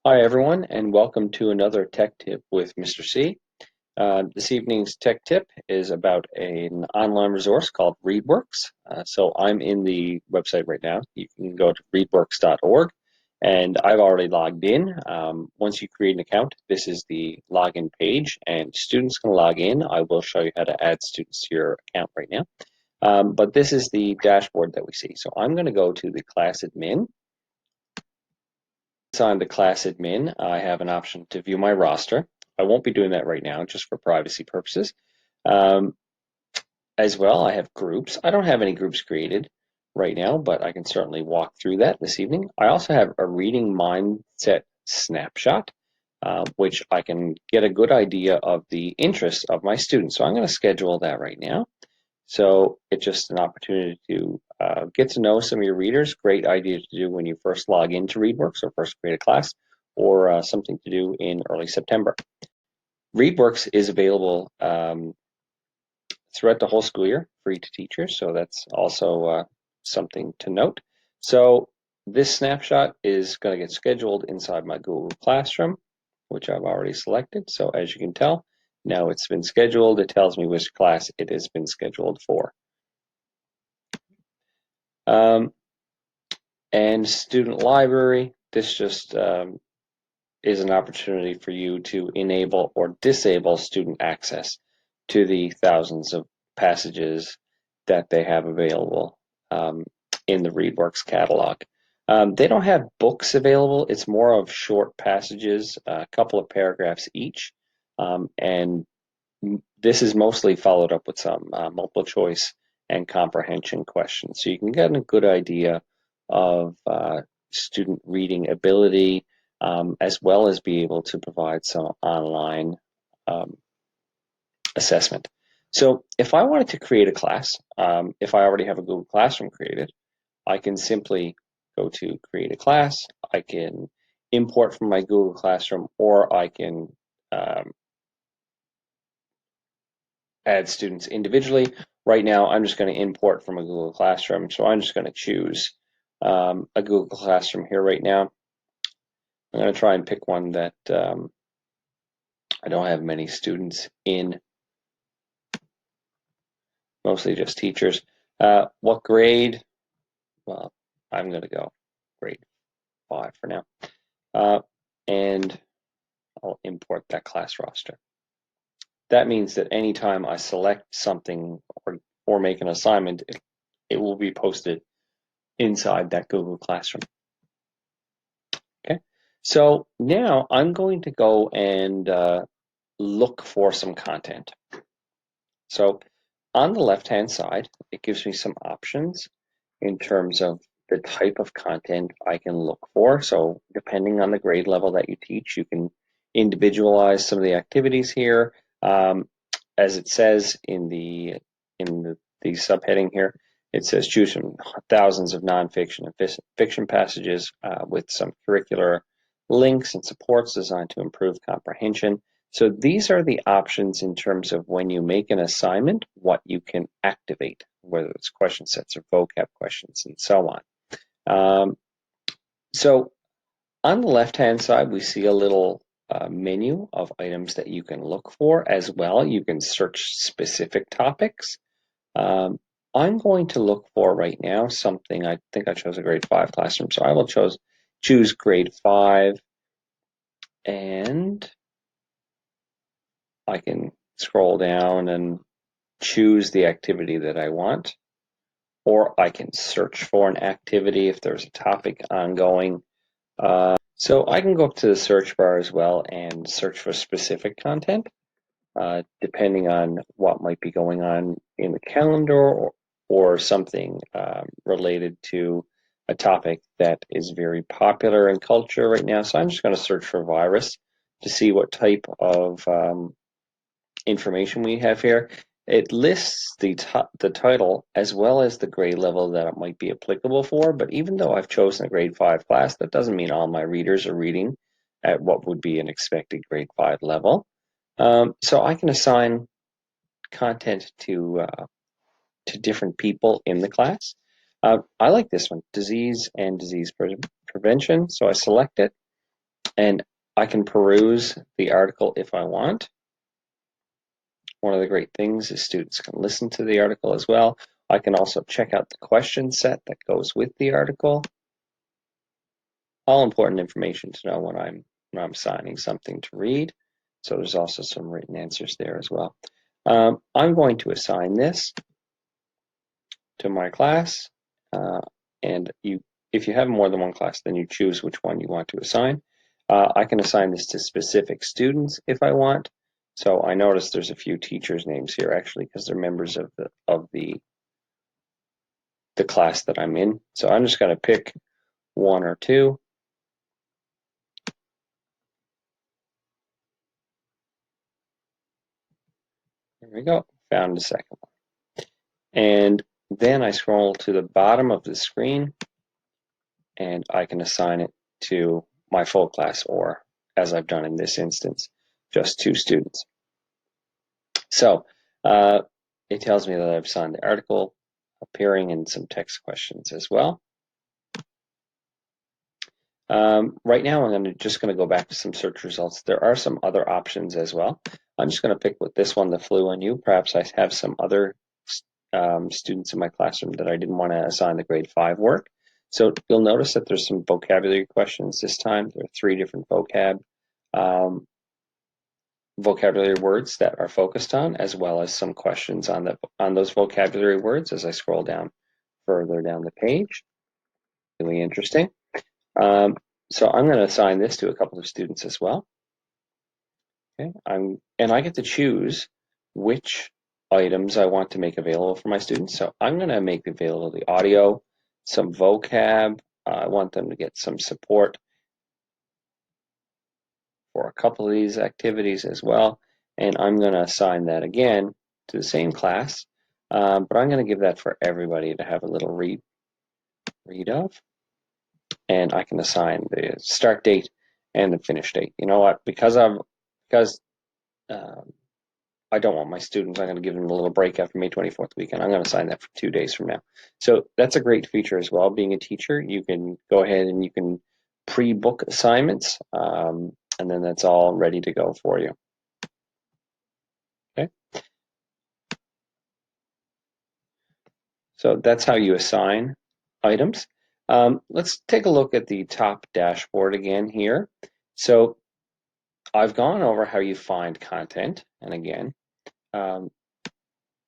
Hi everyone, and welcome to another Tech Tip with Mr. C. This evening's Tech Tip is about an online resource called ReadWorks. So I'm in the website right now. You can go to readworks.org, and I've already logged in. Once you create an account, this is the login page, and students can log in. I will show you how to add students to your account right now. But this is the dashboard that we see. So I'm going to go to the class admin. On the class admin, I have an option to view my roster. I won't be doing that right now, just for privacy purposes. As well, I have groups. I don't have any groups created right now, but I can certainly walk through that this evening. I also have a reading mindset snapshot, which I can get a good idea of the interests of my students. So I'm going to schedule that right now. So it's just an opportunity to get to know some of your readers. Great idea to do when you first log into ReadWorks or first create a class, or something to do in early September. ReadWorks is available throughout the whole school year, free to teachers, so that's also something to note. So this snapshot is going to get scheduled inside my Google Classroom, which I've already selected. So as you can tell, now it's been scheduled. It tells me which class it has been scheduled for. And student library, this just is an opportunity for you to enable or disable student access to the thousands of passages that they have available in the ReadWorks catalog. They don't have books available. It's more of short passages, a couple of paragraphs each. And this is mostly followed up with some multiple choice and comprehension questions. So you can get a good idea of student reading ability, as well as be able to provide some online assessment. So if I wanted to create a class, if I already have a Google Classroom created, I can simply go to create a class. I can import from my Google Classroom, or I can add students individually. Right now, I'm just going to import from a Google Classroom. So I'm just going to choose a Google Classroom here right now. I'm going to try and pick one that I don't have many students in, mostly just teachers. What grade? Well, I'm going to go grade 5 for now. And I'll import that class roster. That means that anytime I select something or make an assignment, it will be posted inside that Google Classroom. Okay, so now I'm going to go and look for some content. So on the left-hand side, it gives me some options in terms of the type of content I can look for. So depending on the grade level that you teach, you can individualize some of the activities here. As it says in the subheading here, it says choose from thousands of nonfiction and fiction passages with some curricular links and supports designed to improve comprehension. So these are the options in terms of when you make an assignment, what you can activate, whether it's question sets or vocab questions and so on. So on the left-hand side, we see a little menu of items that you can look for as well. You can search specific topics. I'm going to look for right now something. I think I chose a grade 5 classroom, so I will choose grade 5, and I can scroll down and choose the activity that I want, or I can search for an activity if there's a topic ongoing. So I can go up to the search bar as well and search for specific content, depending on what might be going on in the calendar, or something related to a topic that is very popular in culture right now. So I'm just going to search for virus to see what type of information we have here. It lists the title as well as the grade level that it might be applicable for, but even though I've chosen a grade 5 class, that doesn't mean all my readers are reading at what would be an expected grade 5 level. So I can assign content to different people in the class. I like this one, disease and disease prevention, so I select it, And I can peruse the article if I want. One of the great things is students can listen to the article as well. I can also check out the question set that goes with the article. All important information to know when I'm signing something to read. So there's also some written answers there as well. I'm going to assign this to my class, and if you have more than one class, then you choose which one you want to assign. I can assign this to specific students if I want. So I notice there's a few teachers' names here actually because they're members of the class that I'm in. So I'm just going to pick one or two. There we go. Found the second one. And then I scroll to the bottom of the screen and I can assign it to my full class, or as I've done in this instance, just 2 students. So it tells me that I've signed the article, appearing in some text questions as well. Right now, I'm just going to go back to some search results. There are some other options as well. I'm just going to pick with this one that flew on you. Perhaps I have some other students in my classroom that I didn't want to assign the grade 5 work. So you'll notice that there's some vocabulary questions this time. There are 3 different vocabulary words that are focused on, as well as some questions on those vocabulary words as I scroll down further down the page. Really interesting. So I'm going to assign this to a couple of students as well. Okay, and I get to choose which items I want to make available for my students. So I'm going to make available the audio, some vocab. I want them to get some support for a couple of these activities as well. And I'm going to assign that again to the same class, but I'm going to give that for everybody to have a little read of. And I can assign the start date and the finish date. You know what? Because I don't want my students, I'm going to give them a little break after May 24th weekend. I'm going to assign that for 2 days from now. So that's a great feature as well. Being a teacher, you can go ahead and you can pre-book assignments, and then that's all ready to go for you. Okay. So that's how you assign items. Let's take a look at the top dashboard again here. So I've gone over how you find content, and again,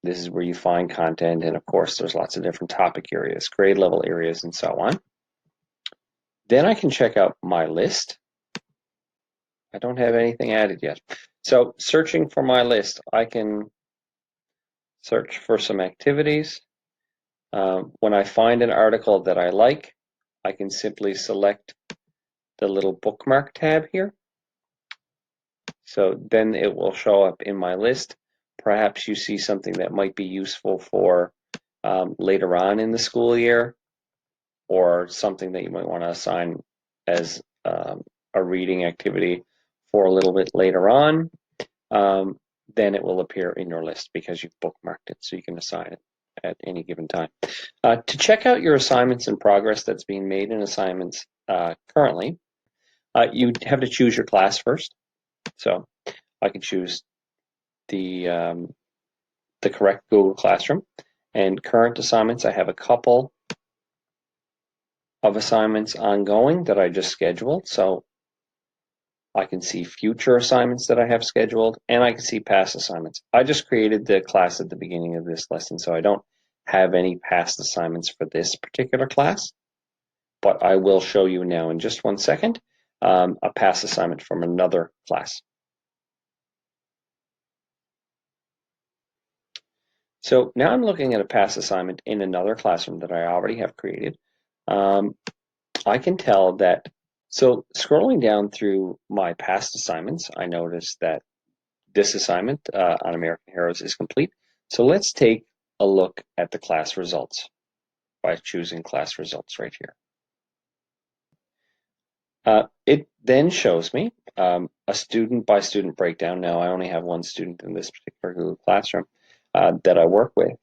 this is where you find content, and of course there's lots of different topic areas, grade level areas, and so on. Then I can check out my list. I don't have anything added yet. So searching for my list, I can search for some activities. When I find an article that I like, I can simply select the little bookmark tab here. So then it will show up in my list. Perhaps you see something that might be useful for later on in the school year, or something that you might want to assign as a reading activity for a little bit later on. Then it will appear in your list because you've bookmarked it, so you can assign it at any given time. To check out your assignments in progress that's being made in assignments currently, you have to choose your class first. So I can choose the correct Google Classroom. And current assignments, I have a couple of assignments ongoing that I just scheduled. So I can see future assignments that I have scheduled, and I can see past assignments. I just created the class at the beginning of this lesson, so I don't have any past assignments for this particular class, but I will show you now in just 1 second a past assignment from another class. So now I'm looking at a past assignment in another classroom that I already have created. I can tell that, so scrolling down through my past assignments, I noticed that this assignment on American Heroes is complete. So let's take a look at the class results by choosing class results right here. It then shows me a student by student breakdown. Now I only have 1 student in this particular Google Classroom that I work with.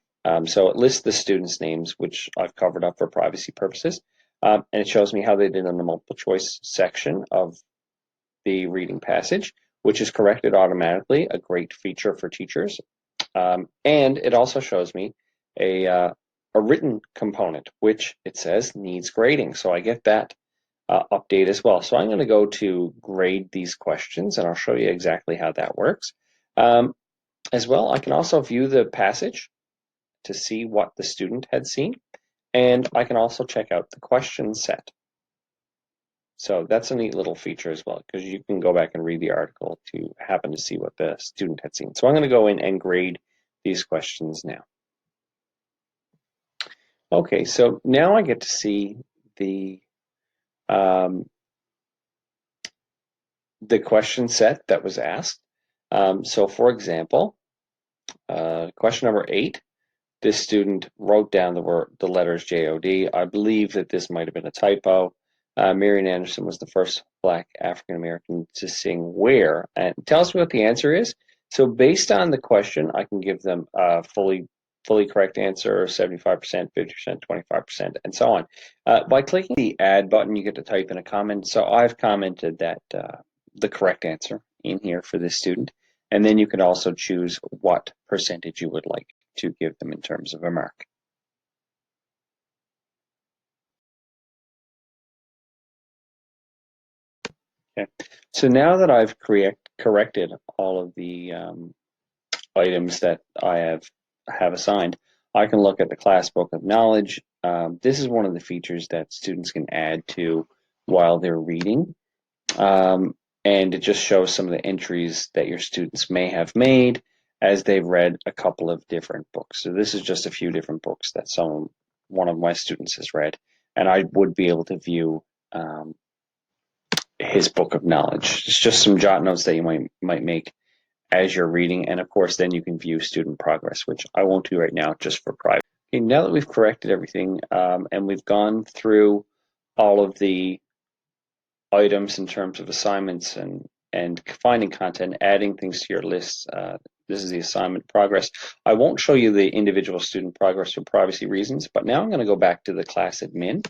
So it lists the students' names, which I've covered up for privacy purposes. And it shows me how they did in the multiple choice section of the reading passage, which is corrected automatically, a great feature for teachers. And it also shows me a written component, which it says needs grading. So I get that update as well. So I'm going to go to grade these questions, and I'll show you exactly how that works. As well, I can also view the passage to see what the student had seen, and I can also check out the question set. So that's a neat little feature as well, because you can go back and read the article to happen to see what the student had seen. So I'm going to go in and grade these questions now. Okay, so now I get to see the question set that was asked. So for example, question number 8, this student wrote down the letters J-O-D. I believe that this might have been a typo. Marian Anderson was the first Black African American to sing Where? And tell us what the answer is. So based on the question, I can give them a fully correct answer, 75%, 50%, 25%, and so on. By clicking the add button, you get to type in a comment. So I've commented that the correct answer in here for this student. And then you can also choose what percentage you would like to give them in terms of a mark. Okay, so now that I've corrected all of the items that I have assigned, I can look at the class book of knowledge. This is one of the features that students can add to while they're reading. And it just shows some of the entries that your students may have made as they've read a couple of different books. So this is just a few different books that one of my students has read, and I would be able to view his book of knowledge. It's just some jot notes that you might make as you're reading, and of course then you can view student progress, which I won't do right now just for private. Okay, now that we've corrected everything and we've gone through all of the items in terms of assignments and finding content, adding things to your list. This is the assignment progress. I won't show you the individual student progress for privacy reasons, but now I'm going to go back to the class admin.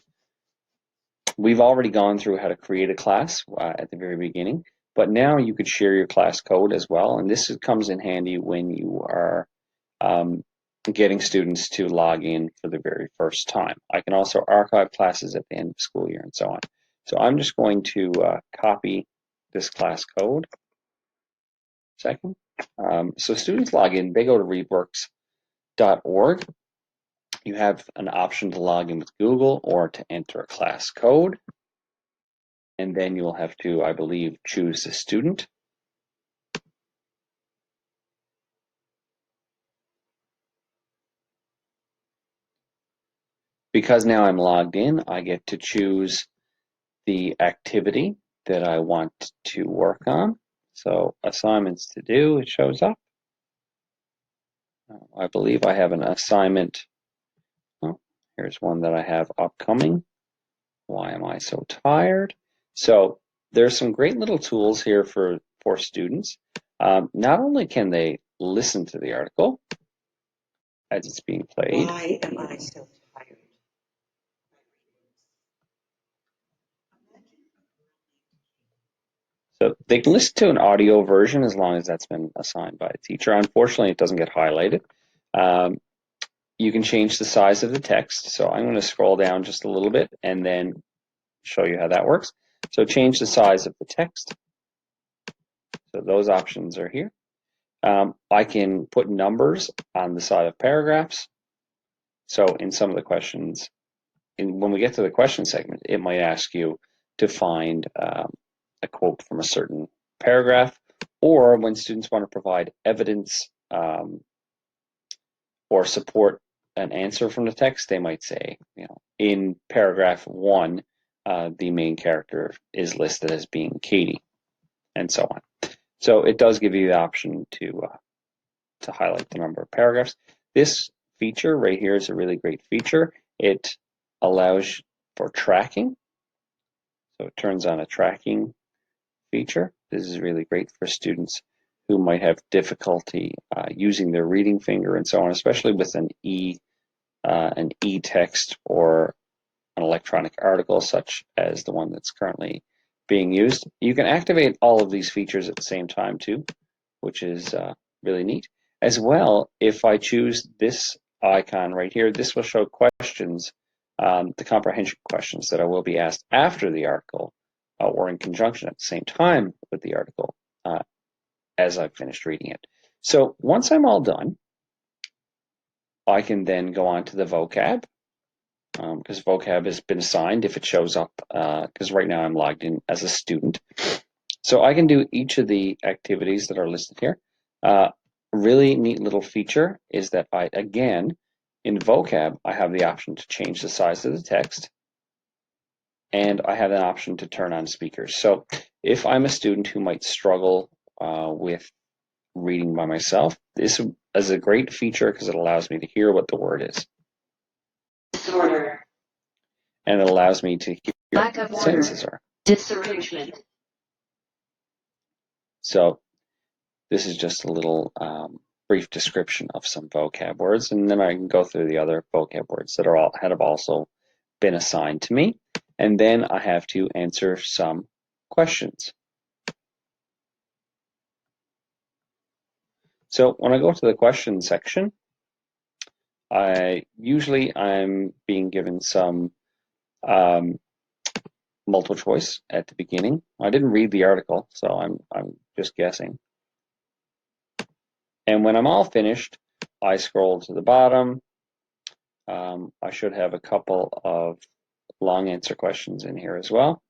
We've already gone through how to create a class at the very beginning, but now you could share your class code as well, and this comes in handy when you are getting students to log in for the very first time. I can also archive classes at the end of the school year and so on. So I'm just going to copy this class code. Second. So students log in, they go to readworks.org. You have an option to log in with Google or to enter a class code. And then you'll have to, I believe, choose the student. Because now I'm logged in, I get to choose the activity that I want to work on. So assignments to do, it shows up. I believe I have an assignment. Oh, here's one that I have upcoming. Why am I so tired? So there's some great little tools here for students. Not only can they listen to the article as it's being played. Why am I so tired? So they can listen to an audio version as long as that's been assigned by a teacher. Unfortunately, it doesn't get highlighted. You can change the size of the text. So I'm going to scroll down just a little bit and then show you how that works. So change the size of the text. So those options are here. I can put numbers on the side of paragraphs. So in some of the questions, when we get to the question segment, it might ask you to find a quote from a certain paragraph, or when students want to provide evidence or support an answer from the text, they might say, in paragraph 1, the main character is listed as being Katie, and so on. So it does give you the option to highlight the number of paragraphs. This feature right here is a really great feature. It allows for tracking. So it turns on a tracking feature. This is really great for students who might have difficulty using their reading finger and so on, especially with an e-text or an electronic article such as the one that's currently being used. You can activate all of these features at the same time too, which is really neat. As well, if I choose this icon right here, this will show questions, the comprehension questions that I will be asked after the article or in conjunction at the same time with the article as I've finished reading it. So once I'm all done, I can then go on to the vocab, because vocab has been assigned if it shows up, because right now I'm logged in as a student. So I can do each of the activities that are listed here. Really neat little feature is that again, in vocab, I have the option to change the size of the text, and I have an option to turn on speakers. So if I'm a student who might struggle with reading by myself, this is a great feature because it allows me to hear what the word is. Disorder. And it allows me to hear Lack of what sentences are. Disarrangement. So this is just a little brief description of some vocab words, and then I can go through the other vocab words that have also been assigned to me, and then I have to answer some questions. So when I go to the question section, I'm being given some multiple choice at the beginning. I didn't read the article, so I'm just guessing. And when I'm all finished, I scroll to the bottom. I should have a couple of long answer questions in here as well.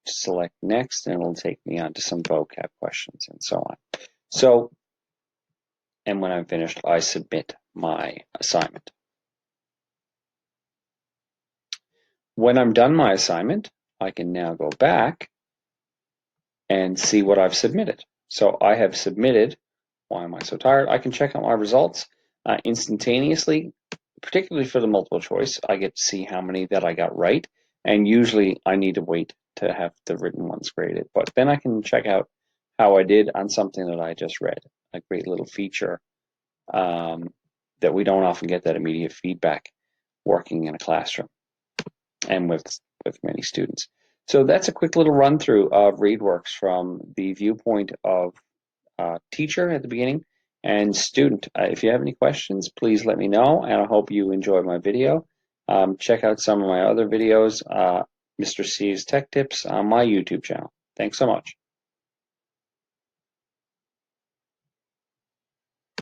Select next, and it'll take me on to some vocab questions and so on. So, and when I'm finished, I submit my assignment. When I'm done my assignment, I can now go back and see what I've submitted. So I have submitted, why am I so tired? I can check out my results instantaneously, particularly for the multiple choice. I get to see how many that I got right, and usually I need to wait to have the written ones graded. But then I can check out how I did on something that I just read, a great little feature that we don't often get that immediate feedback working in a classroom and with many students. So that's a quick little run through of ReadWorks from the viewpoint of teacher at the beginning and student. If you have any questions, please let me know, and I hope you enjoyed my video. Check out some of my other videos, Mr. C's Tech Tips on my YouTube channel. Thanks so much.